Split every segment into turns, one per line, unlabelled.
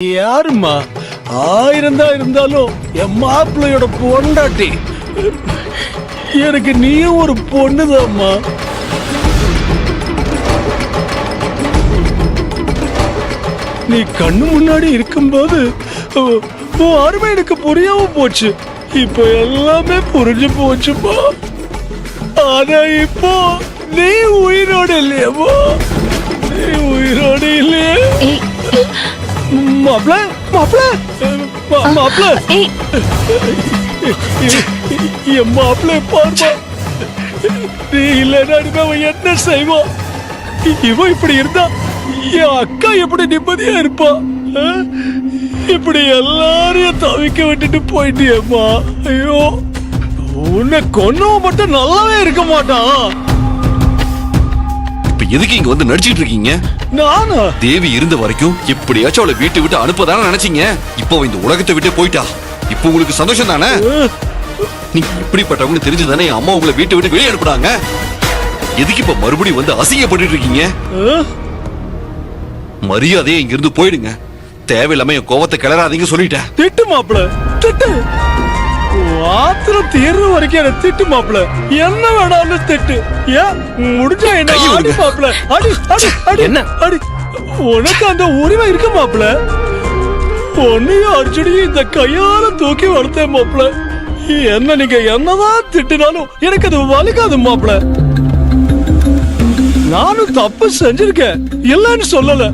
யாருமா 1000 தான் இருந்தாலும் என் மாப்பிள்ளையோட பொண்டாட்டி. எனக்கு நீயும் ஒரு பொண்ணுதாம்மா. நீ கண்ணு முன்னாடி இருக்கும்போது உன் அருமை எனக்கு புரியாம போச்சு. இப்போ எல்லாமே புரிஞ்சு போச்சுமா. ஆனா இப்போ நீ உயிரோடு இல்லையம்மா. நீ உயிரோடு இல்லையே. மாப்ள மாப்ள மாப்ள என் மாப்பிள்ளை பார்மா. நீ இல்லைன்னா அவன் என்ன செய்வான்? இவன் இப்படி இருந்தா என் அக்கா எப்படி நிம்மதியா இருப்பா? இப்படி எல்லாரையும் தவிக்க விட்டுட்டு போயிட்டியம்மா. ஐயோ, உன்னை கொன்னவன் மட்டும் நல்லாவே இருக்க மாட்டான்.
எதுக்கு இங்க வந்து நடிச்சிட்டு இருக்கீங்க?
நானா?
தேவி இருந்த வரைக்கும் எப்படியாச்சும் அவளை வீட்டை விட்டு அனுப்பதானே நினைச்சீங்க. இப்போ இந்த உலகத்தை விட்டு போயிட்டா. இப்போ உங்களுக்கு சந்தோஷம் தானே? நீங்க எப்படிப்பட்டவங்க தெரிஞ்சுதானே என் அம்மா உங்களை வீட்டை விட்டு வெளியே அனுப்புறாங்க. எதுக்கு இப்ப மறுபடியும் வந்து அசிங்கப்பட்டு இருக்கீங்க? மரியாதையே இங்க இருந்து போயிடுங்க. தேவையில்லாம என் கோவத்தை கிளறாதீங்க சொல்லிட்டேன்.
திட்டு மாப்பிள, திட்டு. ஆத்திரம் தீர்ற வரைக்கும் என்ன திட்டு மாப்பிள. என்ன வேணாலும் திட்டு. ஏன் முடிஞ்சா என்ன அடி மாப்பிள. அடி அடி அடி. என்ன அடி? உனக்கு அந்த உரிமை இருக்கு மாப்பிள. பொண்ணையும் அர்ஜுனையும் இந்த கையால தூக்கி வளர்த்தேன் மாப்பிள. என்ன நீங்க என்னதான் திட்டினாலும் எனக்கு அது வலிக்காது மாப்பிள. நானும் தப்பு செஞ்சிருக்கேன், இல்லன்னு சொல்லல.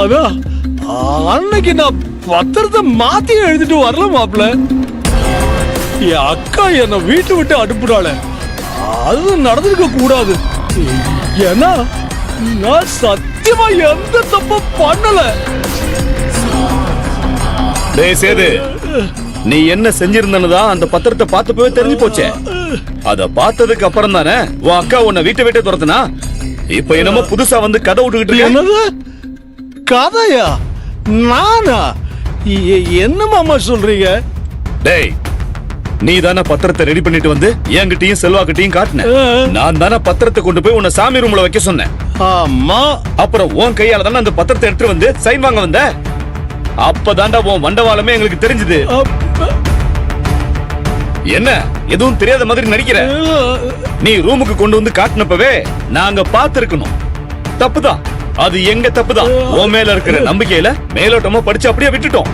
அதான் அன்னைக்கு நான் பத்திரத்தை மாத்தி எழுதிட்டு வரல மாப்பிள. என் அக்கா என்ன வீட்டு விட்டு அனுப்புறாள, அது நடந்திருக்க கூடாது. ஏன்னா நான் சத்தியமா எந்த தப்பும் பண்ணல.
சேது, நீ என்ன செஞ்சிருந்தா அந்த பத்திரத்தை பார்த்து போய் தெரிஞ்சு போச்சே. அத பார்த்ததுக்கு அப்புறம் தானே உன் அக்கா உன்னை வீட்டை விட்டு துரத்துனா. இப்ப என்னமோ புதுசா வந்து கதை விட்டுக்கிட்டு
என்னது கதையா? நானா? என்ன மாமா சொல்றீங்க?
டேய், நீ தானே பத்திரத்தை ரெடி பண்ணிட்டு வந்து என்கிட்டயும் செல்வாக்கிட்டையும் காட்டின. நான் தானே பத்திரத்தை கொண்டு போய் உன்னை சாமி ரூம்ல வைக்க சொன்னேன்.
ஆமா.
அப்புறம் உன் கையால தானே அந்த பத்திரத்தை எடுத்து வந்து சைன் வாங்க வந்த. அப்பதான்டா உன் வண்டவாளமே எங்களுக்கு தெரிஞ்சது. என்ன எதுவும் தெரியாத மாதிரி நடிக்கிற? நீ ரூமுக்கு கொண்டு வந்து காட்டினப்பவே நாங்க பார்த்திருக்கணும். தப்புதான், அது எங்க தப்புதான். உன் மேல இருக்கிற நம்பிக்கையில மேலோட்டமா படிச்சு அப்படியே விட்டுட்டோம்.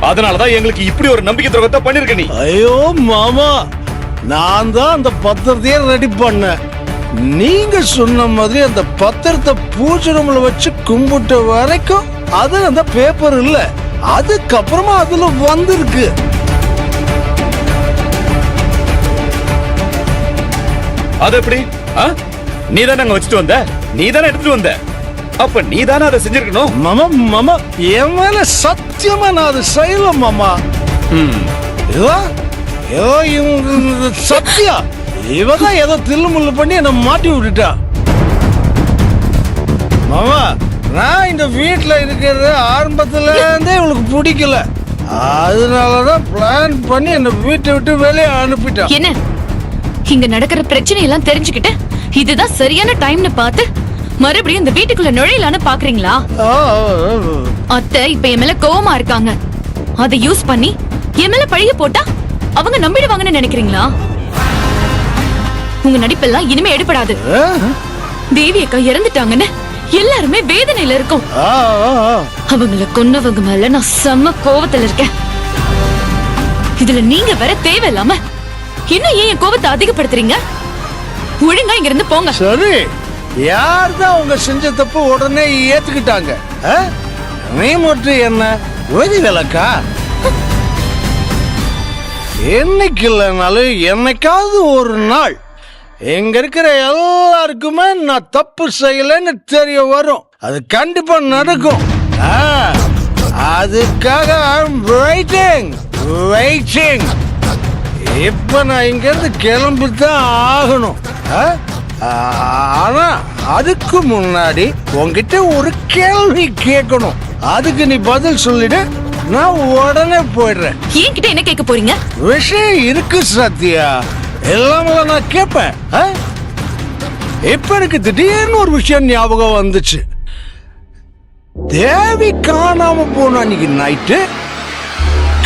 அதனாலதான் எங்களுக்கு இப்படி ஒரு நம்பிக்கை துரோகத்தை பண்ணிருக்க நீ.
ஐயோ மாமா, நான் தான் அந்த பத்திரத்தையே ரெடி பண்ணேன். நீங்க சொன்ன மாதிரி அந்த பத்திரத்தை பூஜை ரூம்ல வச்சு கும்பிட்ட வரைக்கும் அது அந்த பேப்பர் இல்ல. அதுக்கப்புறமா அதுல வந்திருக்கு.
அது எப்படி? நீ தானே அங்க வச்சுட்டு வந்த, நீ தானே எடுத்துட்டு வந்த. அப்ப நீ தானே அதை செஞ்சிருக்கணும்.
மாமா மாமா, என் மேல சத்தியமா நான் அதை செய்யல மாமா. சத்தியா இவதான் ஏதோ தில்லுமுள்ளு பண்ணி என்ன மாட்டி விட்டுட்டா. மாமா, நான் இந்த வீட்டுல இருக்கிறது ஆரம்பத்துல இருந்தே இவளுக்கு பிடிக்கல. அதனாலதான் பிளான் பண்ணி என்ன வீட்டை விட்டு வெளியே அனுப்பிட்டா.
என்ன இங்க நடக்கிற பிரச்சனை எல்லாம் தெரிஞ்சுக்கிட்டு இதுதான் சரியான டைம்னு பார்த்து மறுபடியும் இந்த வீட்டுக்குள்ள நுழையலான்னு பாக்குறீங்களா? அத்தை இப்ப என் மேல கோவமா இருக்காங்க. அதை யூஸ் பண்ணி என் மேல பழிய போட்டா அவங்க நம்பிடுவாங்கன்னு நினைக்கிறீங்களா? உங்க நடிப்பெல்லாம் இனிமே எடுபடாது. தேவி அக்கா இறந்துட்டாங்கன்னு எல்லாருமே வேதனையில இருக்கும். அவங்கள கொன்னவங்க மேல நான் செம்ம கோவத்துல இருக்கேன். இதுல நீங்க வேற தேவையில்லாம இன்னும் ஏன் என் கோவத்தை அதிகப்படுத்துறீங்க? ஒழுங்கா இங்க இருந்து போங்க.
சரி, யார்தான் அவங்க செஞ்ச தப்பு உடனே ஏத்துக்கிட்டாங்க? நீ மட்டும் என்ன விதி விலக்கா? என்னைக்கு இல்லைனாலும் என்னைக்காவது ஒரு நாள் எங்க இருக்கிற எல்லாருக்குமே நான் தப்பு செய்யலன்னு தெரிய வரும். அது கண்டிப்பா நடக்கும். அதுக்காக வெயிட்டிங். இப்ப நான் இங்க இருந்து கிளம்பித்தான் ஆகணும். ஆனா அதுக்கு முன்னாடி உன்கிட்ட ஒரு கேள்வி கேட்கணும். அதுக்கு நீ பதில் சொல்லிடு, நான் உடனே போயிடுறேன்.
என்கிட்ட என்ன கேட்க போறீங்க?
விஷயம் இருக்கு சத்யா, எல்லாமே நான் கேட்பேன். இப்ப எனக்கு திடீர்னு ஒரு விஷயம் ஞாபகம் வந்துச்சு. தேவி காணாம போன அன்னைக்கு நைட்டு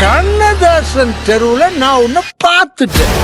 கண்ணதாசன் தெருவுல நான் உன்னை பார்த்துட்டேன்.